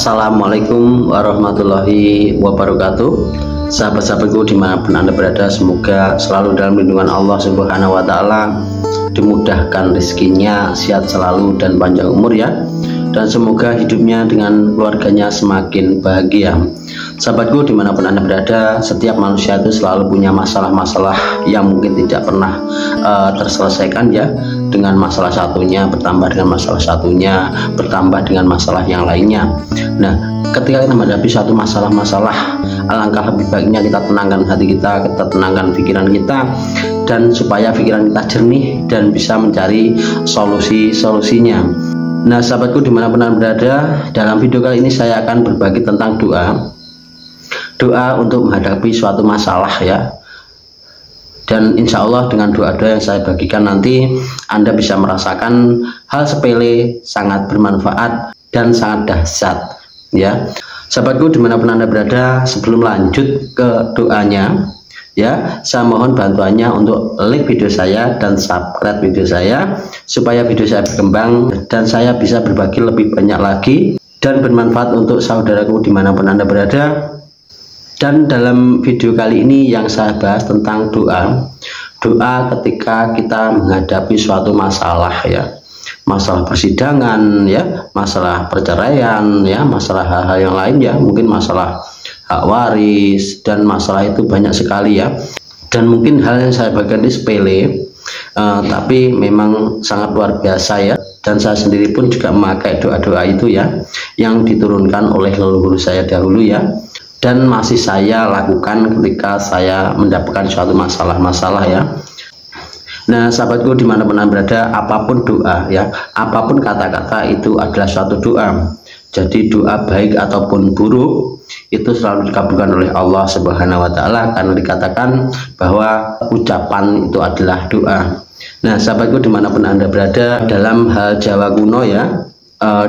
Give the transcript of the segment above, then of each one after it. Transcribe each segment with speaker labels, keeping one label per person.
Speaker 1: Assalamualaikum warahmatullahi wabarakatuh. Sahabat-sahabatku dimanapun Anda berada, semoga selalu dalam lindungan Allah Subhanahu wa Ta'ala, dimudahkan rezekinya, sehat selalu dan panjang umur ya, dan semoga hidupnya dengan keluarganya semakin bahagia. Sahabatku dimanapun Anda berada, setiap manusia itu selalu punya masalah-masalah yang mungkin tidak pernah terselesaikan ya, dengan masalah satunya bertambah dengan masalah satunya bertambah dengan masalah yang lainnya. Nah, ketika kita menghadapi suatu masalah-masalah, alangkah lebih baiknya kita tenangkan hati kita tenangkan pikiran kita, dan supaya pikiran kita jernih dan bisa mencari solusinya. Nah, sahabatku dimanapun Anda berada, dalam video kali ini saya akan berbagi tentang doa untuk menghadapi suatu masalah ya. Dan insya Allah dengan doa-doa yang saya bagikan nanti Anda bisa merasakan hal sepele sangat bermanfaat dan sangat dahsyat ya. Sahabatku dimanapun Anda berada, sebelum lanjut ke doanya ya, saya mohon bantuannya untuk like video saya dan subscribe video saya supaya video saya berkembang dan saya bisa berbagi lebih banyak lagi dan bermanfaat untuk saudaraku dimanapun Anda berada. Dan dalam video kali ini yang saya bahas tentang doa ketika kita menghadapi suatu masalah ya, masalah persidangan ya, masalah perceraian ya, masalah hal-hal yang lain ya, mungkin masalah hak waris, dan masalah itu banyak sekali ya. Dan mungkin hal yang saya bagikan ini sepele, tapi memang sangat luar biasa ya. Dan saya sendiri pun juga memakai doa-doa itu ya, yang diturunkan oleh leluhur saya dahulu ya, dan masih saya lakukan ketika saya mendapatkan suatu masalah ya. Nah, sahabatku dimanapun Anda berada, apapun doa ya, apapun kata-kata itu adalah suatu doa. Jadi doa baik ataupun buruk itu selalu dikabulkan oleh Allah Subhanahu wa Ta'ala, karena dikatakan bahwa ucapan itu adalah doa. Nah, sahabatku dimanapun Anda berada, dalam hal Jawa kuno ya,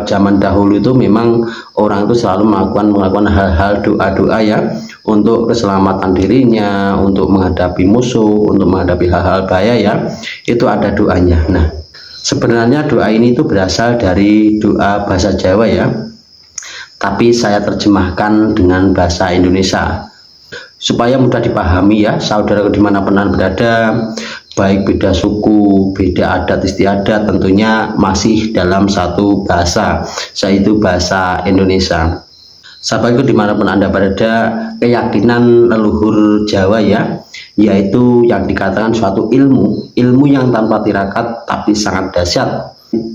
Speaker 1: zaman dahulu itu memang orang itu selalu melakukan hal-hal doa-doa ya, untuk keselamatan dirinya, untuk menghadapi musuh, untuk menghadapi hal-hal bahaya ya, itu ada doanya. Nah, sebenarnya doa ini itu berasal dari doa bahasa Jawa ya, tapi saya terjemahkan dengan bahasa Indonesia supaya mudah dipahami ya, saudara dimanapun Anda berada, baik beda suku, beda adat istiadat, tentunya masih dalam satu bahasa, yaitu bahasa Indonesia. Sahabatku dimanapun Anda berada, keyakinan leluhur Jawa ya, yaitu yang dikatakan suatu ilmu yang tanpa tirakat tapi sangat dahsyat.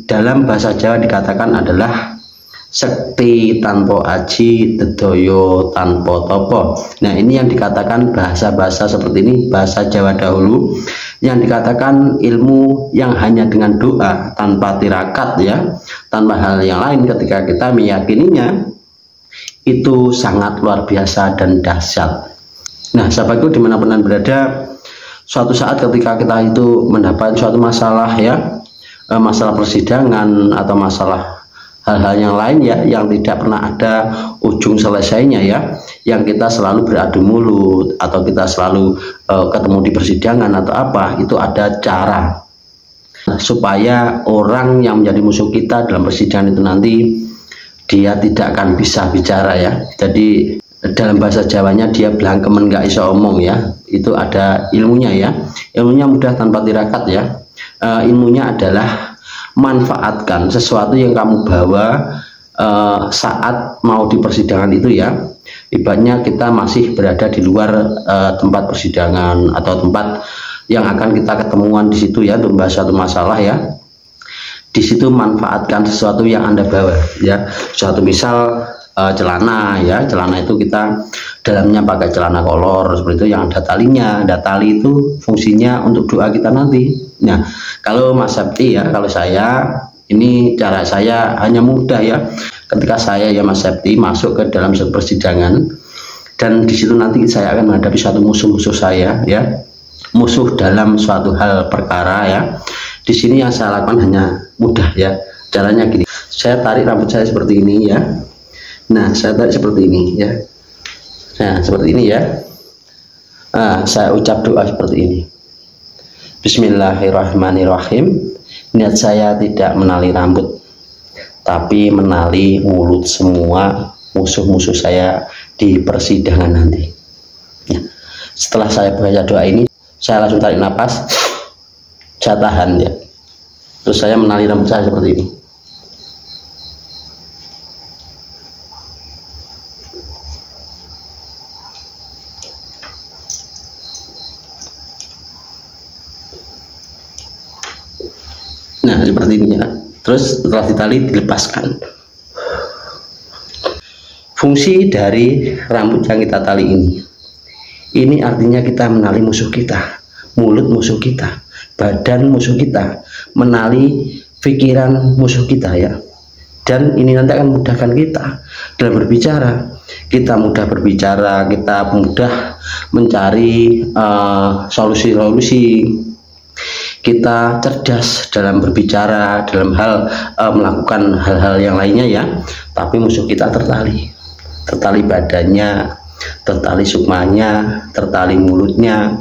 Speaker 1: Dalam bahasa Jawa dikatakan adalah sekti tanpa aji, dedoyo tanpa topo. Nah, ini yang dikatakan bahasa-bahasa seperti ini, bahasa Jawa dahulu, yang dikatakan ilmu yang hanya dengan doa tanpa tirakat ya, tanpa hal yang lain, ketika kita meyakininya itu sangat luar biasa dan dahsyat. Nah, sahabatku dimanapun Anda berada, suatu saat ketika kita itu mendapat suatu masalah ya, masalah persidangan atau masalah hal-hal yang lain ya, yang tidak pernah ada ujung selesainya ya, yang kita selalu beradu mulut atau kita selalu ketemu di persidangan atau apa, itu ada cara supaya orang yang menjadi musuh kita dalam persidangan itu nanti dia tidak akan bisa bicara ya. Jadi dalam bahasa Jawanya dia blangkemen gak iso omong ya, itu ada ilmunya ya. Ilmunya mudah tanpa tirakat ya. Ilmunya adalah manfaatkan sesuatu yang kamu bawa saat mau di persidangan itu ya. Ibaratnya kita masih berada di luar tempat persidangan atau tempat yang akan kita ketemuan di situ ya, untuk membahas satu masalah ya. Di situ manfaatkan sesuatu yang Anda bawa ya. Suatu misal celana ya, celana itu kita dalamnya pakai celana kolor seperti itu yang ada talinya. Ada tali itu fungsinya untuk doa kita nanti. Nah, kalau Mas Septi ya, kalau saya ini cara saya hanya mudah ya. Ketika saya ya Mas Septi masuk ke dalam suatu persidangan, dan di situ nanti saya akan menghadapi suatu musuh-musuh saya ya, musuh dalam suatu hal perkara ya. Di sini yang saya lakukan hanya mudah ya. Caranya gini, saya tarik rambut saya seperti ini ya. Nah, saya tarik seperti ini ya. Nah, seperti ini ya. Nah, saya ucap doa seperti ini. Bismillahirrahmanirrahim. Niat saya tidak menali rambut, tapi menali mulut semua musuh-musuh saya di persidangan nanti. Ya. Setelah saya baca doa ini, saya langsung tarik nafas, saya tahan ya. Terus saya menali rambut saya seperti ini. Nah, seperti ini ya. Terus setelah ditali, dilepaskan. Fungsi dari rambut yang kita tali ini artinya kita menali musuh kita, mulut musuh kita, badan musuh kita, menali pikiran musuh kita ya. Dan ini nanti akan memudahkan kita dalam berbicara. Kita mudah berbicara, kita mudah mencari solusi-solusi. Kita cerdas dalam berbicara, dalam hal melakukan hal-hal yang lainnya ya. Tapi musuh kita tertali badannya, tertali sukmanya, tertali mulutnya,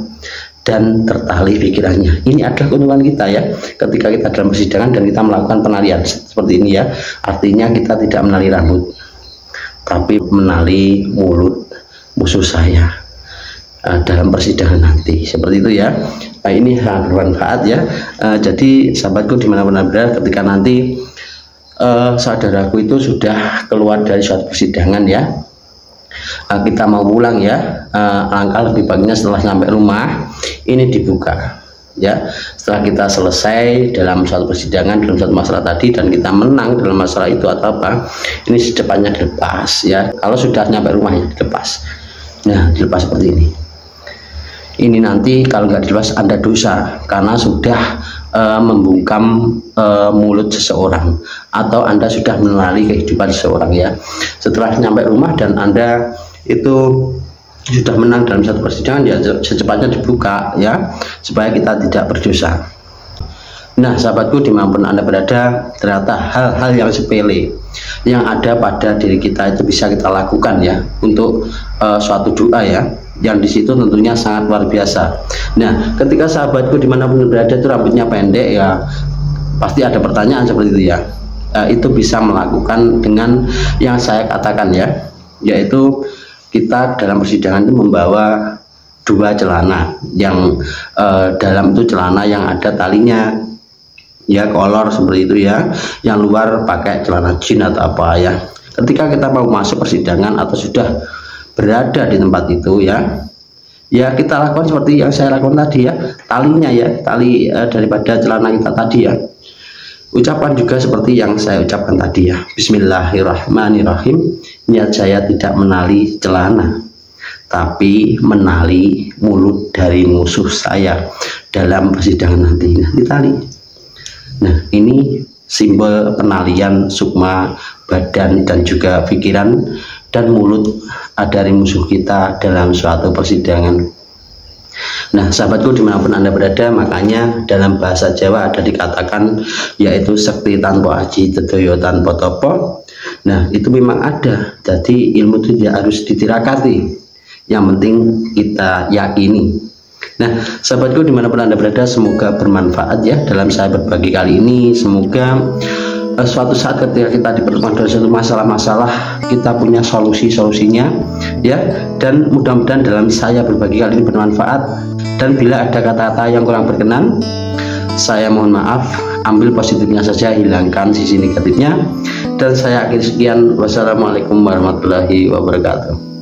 Speaker 1: dan tertali pikirannya. Ini adalah keuntungan kita ya, ketika kita dalam persidangan dan kita melakukan penalian seperti ini ya. Artinya kita tidak menali rambut, tapi menali mulut musuh saya dalam persidangan nanti, seperti itu ya. Nah, ini sangat bermanfaat ya. Jadi sahabatku dimanapun berada, ketika nanti saudaraku itu sudah keluar dari suatu persidangan ya, kita mau pulang ya, alangkah lebih baiknya setelah sampai rumah ini dibuka ya. Setelah kita selesai dalam suatu persidangan, dalam suatu masalah tadi, dan kita menang dalam masalah itu atau apa, ini secepatnya dilepas ya. Kalau sudah sampai rumah ya dilepas. Nah, dilepas seperti ini. Ini nanti kalau nggak dilepas Anda dosa karena sudah membungkam mulut seseorang, atau Anda sudah mengenali kehidupan seseorang ya. Setelah sampai rumah dan Anda itu sudah menang dalam satu persidangan ya, secepatnya dibuka ya, supaya kita tidak berdosa. Nah sahabatku dimanapun Anda berada, ternyata hal-hal yang sepele yang ada pada diri kita itu bisa kita lakukan ya, untuk suatu doa ya, yang disitu tentunya sangat luar biasa. Nah ketika sahabatku dimanapun berada itu rambutnya pendek ya, pasti ada pertanyaan seperti itu ya. Itu bisa melakukan dengan yang saya katakan ya, yaitu kita dalam persidangan itu membawa dua celana, yang dalam itu celana yang ada talinya ya, kolor seperti itu ya, yang luar pakai celana jin atau apa ya. Ketika kita mau masuk persidangan atau sudah berada di tempat itu ya, ya kita lakukan seperti yang saya lakukan tadi ya, talinya ya, tali daripada celana kita tadi ya. Ucapan juga seperti yang saya ucapkan tadi ya, Bismillahirrahmanirrahim. Niat saya tidak menali celana, tapi menali mulut dari musuh saya dalam persidangan nanti. Nah, ditali. Nah ini simbol penalian sukma badan dan juga pikiran dan mulut dari musuh kita dalam suatu persidangan. Nah sahabatku dimanapun Anda berada, makanya dalam bahasa Jawa ada dikatakan yaitu sekti tanpa aji tedoyo tanpa topo. Nah itu memang ada, jadi ilmu itu tidak harus ditirakati, yang penting kita yakini. Nah sahabatku dimanapun Anda berada, semoga bermanfaat ya dalam saya berbagi kali ini. Semoga suatu saat ketika kita dipertemukan dengan suatu masalah-masalah, kita punya solusi-solusinya ya. Dan mudah-mudahan dalam saya berbagi kali ini bermanfaat. Dan bila ada kata-kata yang kurang berkenan, saya mohon maaf, ambil positifnya saja, hilangkan sisi negatifnya. Dan saya akhiri sekian, wassalamualaikum warahmatullahi wabarakatuh.